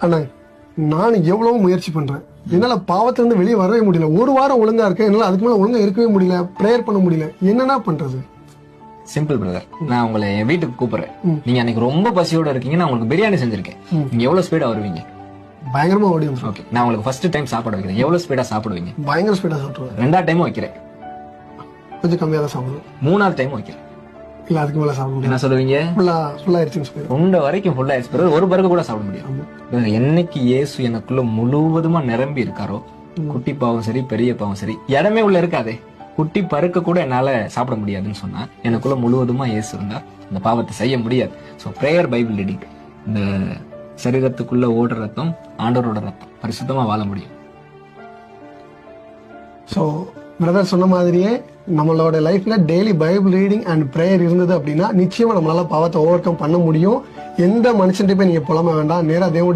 ஆனா நான் எவ்வளவு முயற்சி பண்றேன், என்னால பாவத்துல இருந்து வெளியே வரவே முடியல. ஒரு வாரம் ஒழுங்கா இருக்கேன், என்னால அதுக்கு மேல ஒழுங்கா இருக்கவே முடியல, ப்ரேயர் பண்ண முடியல. என்னன்னா பண்றது? சிம்பிள் பிரதர், நான் உங்களை என் வீட்டுக்கு கூப்பிடுறேன். நீங்க அன்னைக்கு ரொம்ப பசியோட இருக்கீங்க, நான் உங்களுக்கு பிரியாணி செஞ்சிருக்கேன். நீங்க எவ்வளவு ஸ்பீடா வருவீங்க? பயங்கரமா ஓடி வந்துடும். ஓகே, நான் உங்களுக்கு ஃபர்ஸ்ட் டைம் சாப்பாடு வைக்கிறேன். எவ்வளவு ஸ்பீடா சாப்பிடுவீங்க? பயங்கர ஸ்பீடா சாப்பிடுவேன். ரெண்டாவது டைமும் வைக்கிறேன். கொஞ்சம் கம்மியா தான் சாப்பிடுவேன். மூணாவது டைம் வைக்கிறேன். இல்ல அதுக்கு மேல சாப்பிட முடியாது. என்ன சொல்லுவீங்க? ஃபுல்லா ஆயிடுச்சுன்னு சொல்லுவேன். உண்ட வரைக்கும் ஃபுல்லா ஆயிடுச்சு. ஒரு பருக்கு கூட சாப்பிட முடியும். என்னைக்கு இயேசு எனக்குள்ள முழுவதுமா நிரம்பி இருக்காரோ, குட்டி பாவம் சரி பெரிய பாவம் சரி இடமே உள்ள இருக்காதே, குட்டி பருக்க கூட என்னால சாப்பிட முடியாதுன்னு சொன்னா, எனக்குள்ள முழுவதுமா இயேசு இருந்தா அந்த பாவத்தை செய்ய முடியாது. ஸோ பிரேயர், பைபிள் ரீடிங், இந்த சரீரத்துக்குள்ள ஓடுற ரத்தம் ஆண்டவரோட ரத்தம், பரிசுத்தமா வாழ முடியும். ஸோ பிரதர் சொன்ன மாதிரியே நம்மளோட லைஃப்ல daily Bible reading and prayer இருந்தது அப்படின்னா நிச்சயமா நம்மளால பாவத்தை ஓவர் கம் பண்ண முடியும். எந்த மனுஷன்கிட்ட போய் நீங்க புலம்ப வேண்டாம், நேரா தேவனுடைய